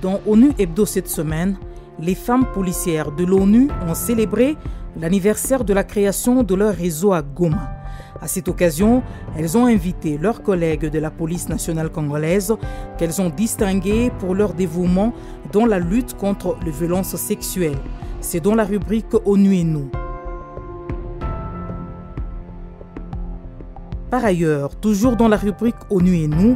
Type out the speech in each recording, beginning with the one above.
Dans ONU Hebdo cette semaine, les femmes policières de l'ONU ont célébré l'anniversaire de la création de leur réseau à Goma. À cette occasion, elles ont invité leurs collègues de la police nationale congolaise qu'elles ont distingués pour leur dévouement dans la lutte contre les violences sexuelles. C'est dans la rubrique ONU et nous. Par ailleurs, toujours dans la rubrique ONU et nous,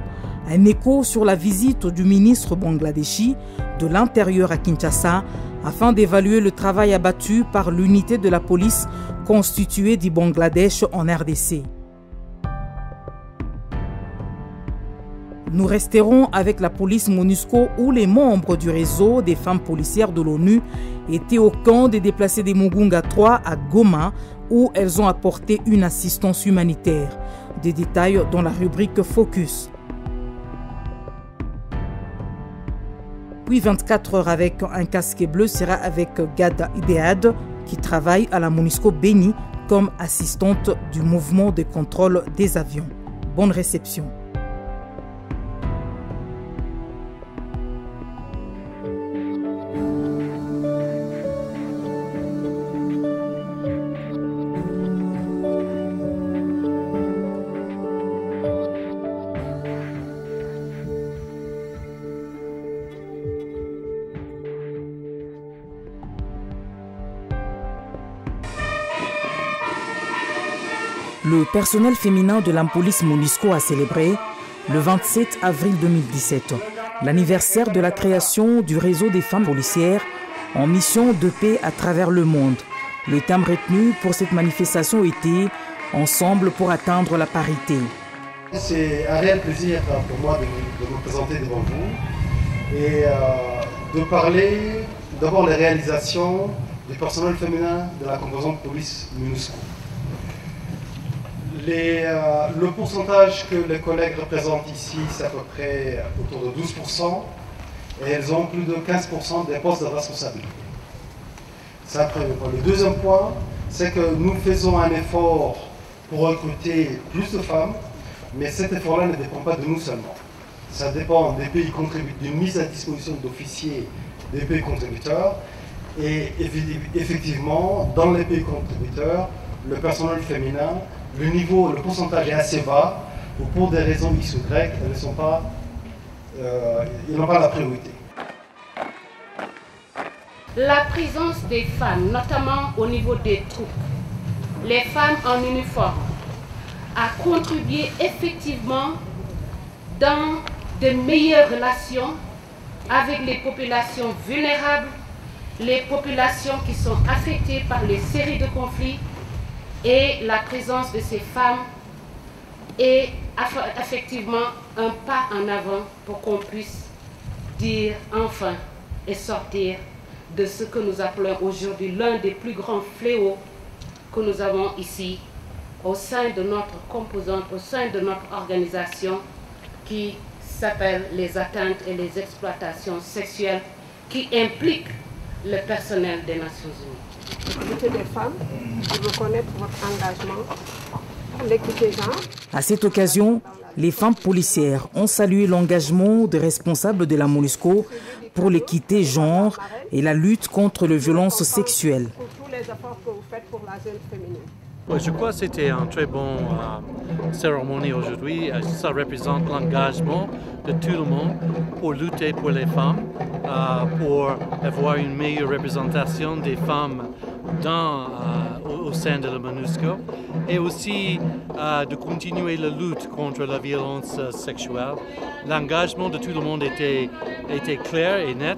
un écho sur la visite du ministre bangladeshi de l'Intérieur à Kinshasa afin d'évaluer le travail abattu par l'unité de la police constituée du Bangladesh en RDC. Nous resterons avec la police MONUSCO où les membres du réseau des femmes policières de l'ONU étaient au camp des déplacés des Mugunga 3 à Goma où elles ont apporté une assistance humanitaire. Des détails dans la rubrique Focus. Puis 24 heures avec un casque bleu sera avec Gada Idead qui travaille à la MONUSCO Béni comme assistante du mouvement de contrôle des avions. Bonne réception. Le personnel féminin de la police MONUSCO a célébré le 27 avril 2017 l'anniversaire de la création du réseau des femmes policières en mission de paix à travers le monde. Le thème retenu pour cette manifestation était « Ensemble pour atteindre la parité ». C'est un réel plaisir pour moi de me présenter devant vous et de parler d'abord des réalisations du personnel féminin de la composante police MONUSCO. Le pourcentage que les collègues représentent ici, c'est à peu près autour de 12%, et elles ont plus de 15% des postes de responsabilité. C'est un premier point. Le deuxième point, c'est que nous faisons un effort pour recruter plus de femmes, mais cet effort-là ne dépend pas de nous seulement. Ça dépend des pays contributeurs, d'une mise à disposition d'officiers des pays contributeurs, et effectivement, dans les pays contributeurs, le personnel féminin, le pourcentage est assez bas, ou pour des raisons X ou Y, ils n'ont pas la priorité. La présence des femmes, notamment au niveau des troupes, les femmes en uniforme, a contribué effectivement dans de meilleures relations avec les populations vulnérables, les populations qui sont affectées par les séries de conflits. Et la présence de ces femmes est effectivement un pas en avant pour qu'on puisse dire enfin et sortir de ce que nous appelons aujourd'hui l'un des plus grands fléaux que nous avons ici au sein de notre composante, au sein de notre organisation qui s'appelle les atteintes et les exploitations sexuelles qui impliquent le personnel des Nations Unies. L'équité des femmes, de reconnaître votre engagement pour l'équité genre. À cette occasion, les femmes policières ont salué l'engagement des responsables de la MONUSCO pour l'équité genre et la lutte contre les violences sexuelles. Pour tous les efforts que vous faites pour la jeune féminine. Je crois que c'était une très bonne cérémonie aujourd'hui. Ça représente l'engagement de tout le monde pour lutter pour les femmes, pour avoir une meilleure représentation des femmes au sein de la MONUSCO et aussi de continuer la lutte contre la violence sexuelle. L'engagement de tout le monde était clair et net,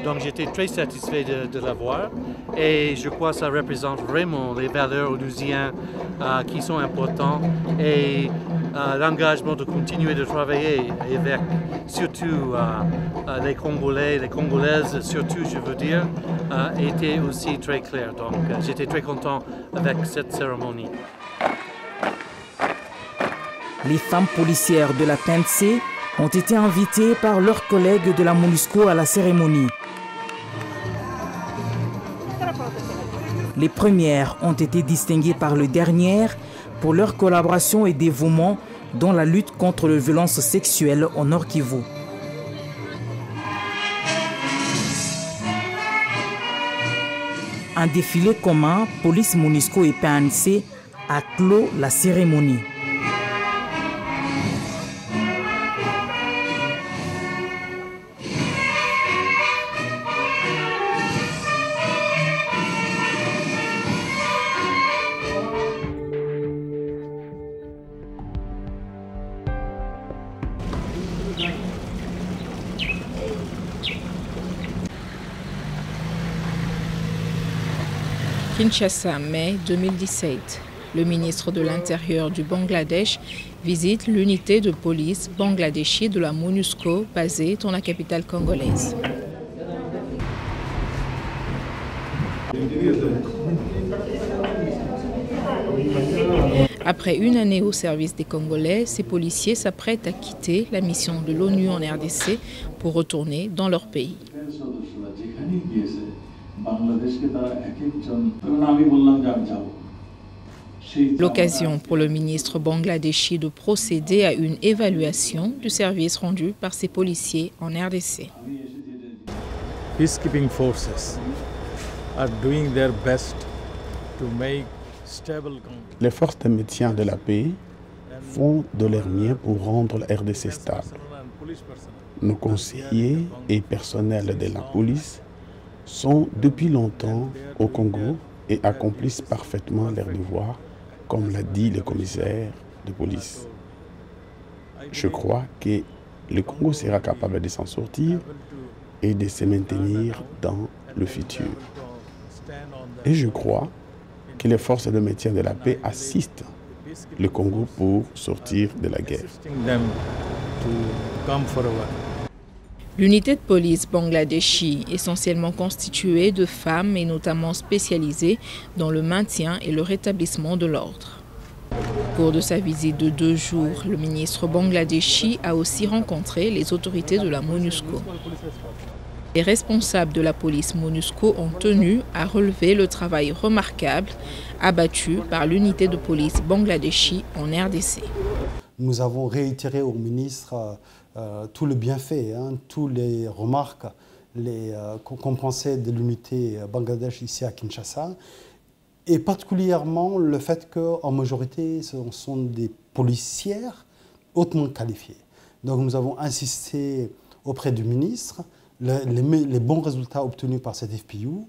donc j'étais très satisfait de l'avoir et je crois que ça représente vraiment les valeurs onusiennes qui sont importantes et l'engagement de continuer de travailler avec surtout les Congolais, les Congolaises surtout je veux dire, était aussi très clair. Donc j'étais très content avec cette cérémonie. Les femmes policières de la PNC ont été invitées par leurs collègues de la MONUSCO à la cérémonie. Les premières ont été distinguées par les dernières pour leur collaboration et dévouement dans la lutte contre les violences sexuelles au Nord Kivu. Un défilé commun, police MONUSCO et PNC, a clos la cérémonie. Kinshasa, mai 2017. Le ministre de l'Intérieur du Bangladesh visite l'unité de police bangladeshi de la MONUSCO basée dans la capitale congolaise. Après une année au service des Congolais, ces policiers s'apprêtent à quitter la mission de l'ONU en RDC pour retourner dans leur pays. L'occasion pour le ministre bangladeshi de procéder à une évaluation du service rendu par ces policiers en RDC. Peacekeeping forces are doing their best to make stable. Les forces de maintien de la paix font de leur mieux pour rendre la RDC stable. Nos conseillers et personnels de la police sont depuis longtemps au Congo et accomplissent parfaitement leurs devoirs, comme l'a dit le commissaire de police. Je crois que le Congo sera capable de s'en sortir et de se maintenir dans le futur. Et je crois que les forces de maintien de la paix assistent le Congo pour sortir de la guerre. L'unité de police bangladeshi, essentiellement constituée de femmes et notamment spécialisée dans le maintien et le rétablissement de l'ordre. Au cours de sa visite de 2 jours, le ministre bangladeshi a aussi rencontré les autorités de la MONUSCO. Les responsables de la police MONUSCO ont tenu à relever le travail remarquable abattu par l'unité de police bangladeshi en RDC. Nous avons réitéré au ministre tout le bienfait, toutes les remarques qu'on pensait de l'unité Bangladesh ici à Kinshasa, et particulièrement le fait qu'en majorité, ce sont des policières hautement qualifiées. Donc nous avons insisté auprès du ministre les bons résultats obtenus par cette FPU,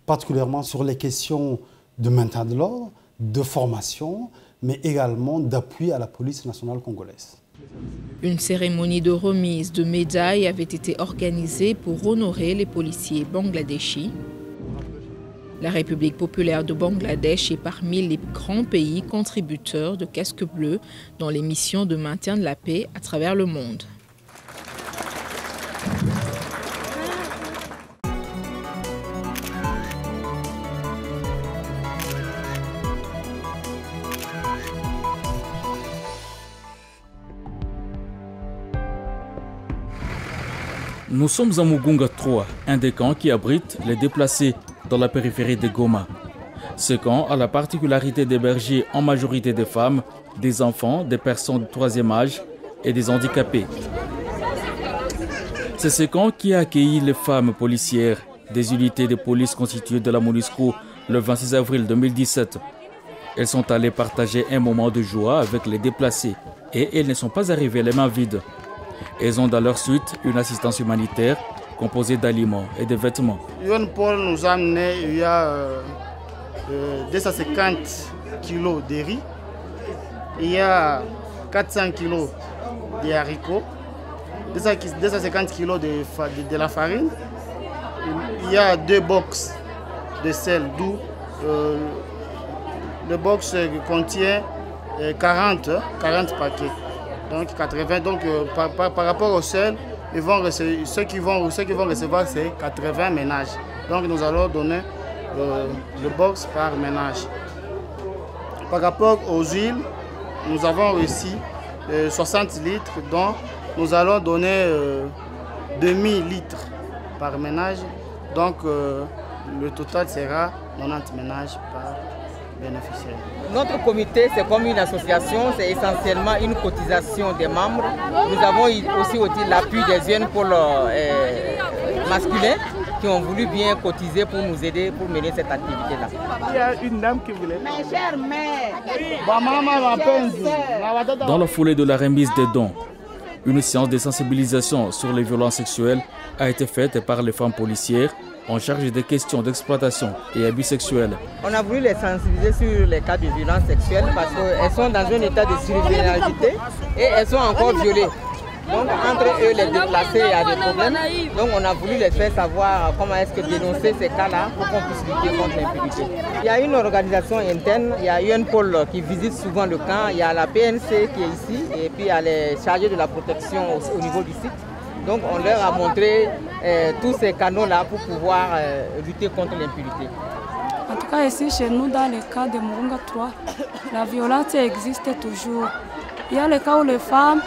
particulièrement sur les questions de maintien de l'ordre, de formation, mais également d'appui à la police nationale congolaise. Une cérémonie de remise de médailles avait été organisée pour honorer les policiers bangladeshis. La République populaire de Bangladesh est parmi les grands pays contributeurs de casques bleus dans les missions de maintien de la paix à travers le monde. Nous sommes à Mugunga 3, un des camps qui abrite les déplacés dans la périphérie de Goma. Ce camp a la particularité d'héberger en majorité des femmes, des enfants, des personnes de 3e âge et des handicapés. C'est ce camp qui a accueilli les femmes policières des unités de police constituées de la MONUSCO le 26 avril 2017. Elles sont allées partager un moment de joie avec les déplacés et elles ne sont pas arrivées les mains vides. Elles ont dans leur suite une assistance humanitaire composée d'aliments et de vêtements. UNPOL nous a amené il y a 250 kilos de riz, il y a 400 kilos de haricots, 250 kilos de la farine, il y a 2 box de sel doux. Le box contient 40 paquets. Donc 80, donc par rapport au sel, ceux qui vont recevoir, c'est 80 ménages. Donc nous allons donner le box par ménage. Par rapport aux huiles, nous avons reçu 60 litres, dont nous allons donner 2000 litres par ménage. Donc le total sera 90 ménages par bénéficiaire. Notre comité, c'est comme une association, c'est essentiellement une cotisation des membres. Nous avons aussi l'appui des UNPOL masculins qui ont voulu bien cotiser pour nous aider pour mener cette activité-là. Il y a une dame qui voulait. Mes chères mères. Dans la foulée de la remise des dons, une séance de sensibilisation sur les violences sexuelles a été faite par les femmes policières en charge des questions d'exploitation et abus sexuels. On a voulu les sensibiliser sur les cas de violences sexuelles parce qu'elles sont dans un état de survulnérabilité et elles sont encore violées. Donc entre eux, les déplacés, il y a des problèmes. Donc on a voulu les faire savoir comment est-ce que dénoncer ces cas-là pour qu'on puisse lutter contre l'impunité. Il y a une organisation interne, il y a UNPOL qui visite souvent le camp, il y a la PNC qui est ici et puis il y a les chargés de la protection au niveau du site. Donc on leur a montré tous ces canaux-là pour pouvoir lutter contre l'impunité. En tout cas ici chez nous, dans le cas de Murunga 3, la violence existe toujours. Il y a le cas où les femmes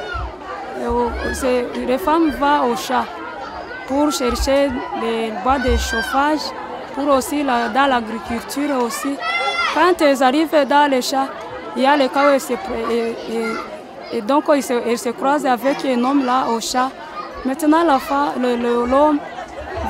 vont au champ pour chercher les bois de chauffage, pour aussi dans l'agriculture aussi. Quand elles arrivent dans les champs, il y a le cas où elles se croisent avec un homme là au champ. Maintenant, l'homme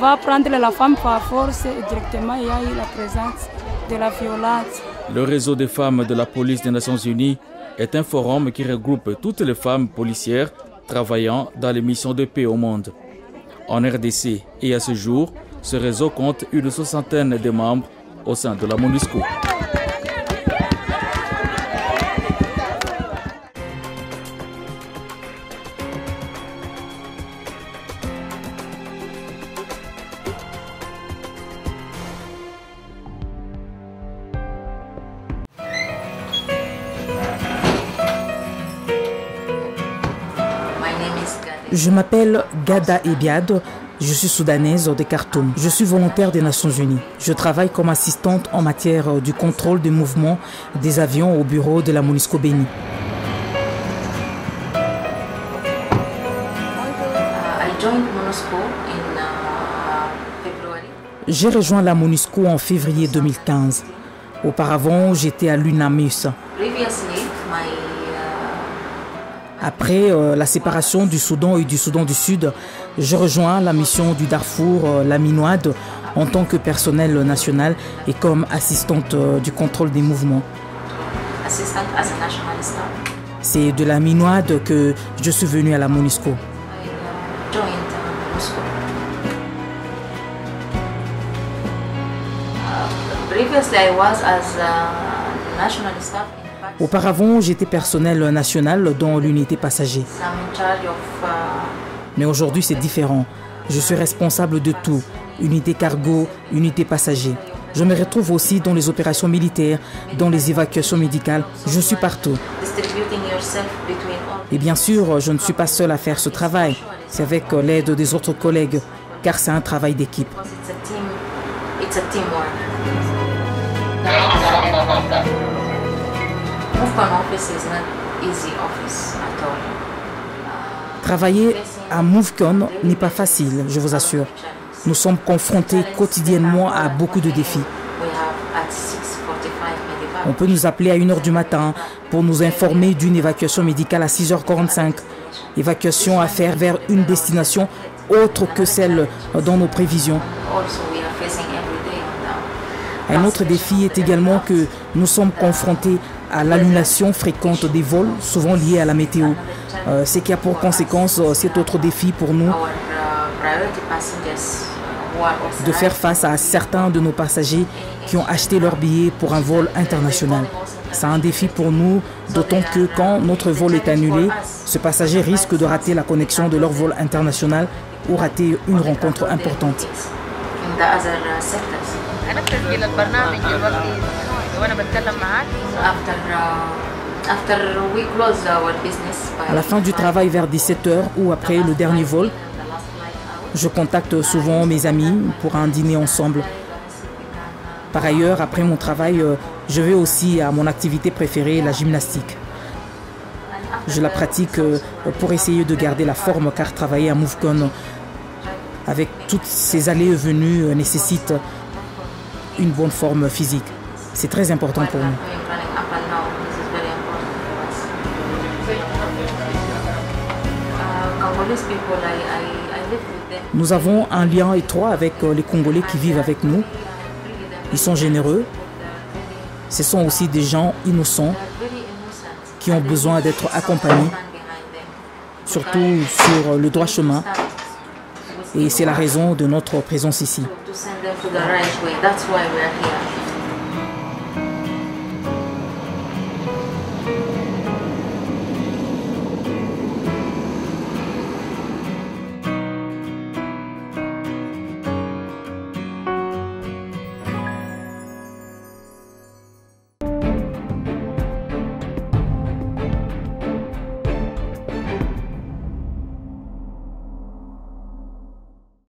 va prendre la femme par force et directement il y a eu la présence de la violence. Le réseau des femmes de la police des Nations Unies est un forum qui regroupe toutes les femmes policières travaillant dans les missions de paix au monde. En RDC et à ce jour, ce réseau compte une 60aine de membres au sein de la MONUSCO. Je m'appelle Gada Ebiad, je suis soudanaise de Khartoum. Je suis volontaire des Nations Unies. Je travaille comme assistante en matière du contrôle des mouvements des avions au bureau de la MONUSCO Béni. J'ai rejoint la MONUSCO en février 2015. Auparavant, j'étais à l'UNAMUS. Après la séparation du Soudan et du Soudan du Sud, je rejoins la mission du Darfour, la MINUAD, en tant que personnel national et comme assistante du contrôle des mouvements. C'est de la MINUAD que je suis venue à la MONUSCO. Auparavant, j'étais personnel national dans l'unité passager. Mais aujourd'hui, c'est différent. Je suis responsable de tout. Unité cargo, unité passager. Je me retrouve aussi dans les opérations militaires, dans les évacuations médicales. Je suis partout. Et bien sûr, je ne suis pas seule à faire ce travail. C'est avec l'aide des autres collègues, car c'est un travail d'équipe. Travailler à MOVCON n'est pas facile, je vous assure. Nous sommes confrontés quotidiennement à beaucoup de défis. On peut nous appeler à 1h du matin pour nous informer d'une évacuation médicale à 6h45. Évacuation à faire vers une destination autre que celle dans nos prévisions. Un autre défi est également que nous sommes confrontés à l'annulation fréquente des vols, souvent liés à la météo. Ce qui a pour conséquence cet autre défi pour nous de faire face à certains de nos passagers qui ont acheté leur billet pour un vol international. C'est un défi pour nous, d'autant que quand notre vol est annulé, ce passager risque de rater la connexion de leur vol international ou rater une rencontre importante. À la fin du travail vers 17h ou après le dernier vol, je contacte souvent mes amis pour un dîner ensemble. Par ailleurs, après mon travail, je vais aussi à mon activité préférée, la gymnastique. Je la pratique pour essayer de garder la forme, car travailler à MOVCON avec toutes ces allées et venues nécessite une bonne forme physique. C'est très important pour nous. Nous avons un lien étroit avec les Congolais qui vivent avec nous. Ils sont généreux. Ce sont aussi des gens innocents qui ont besoin d'être accompagnés, surtout sur le droit chemin. Et c'est la raison de notre présence ici.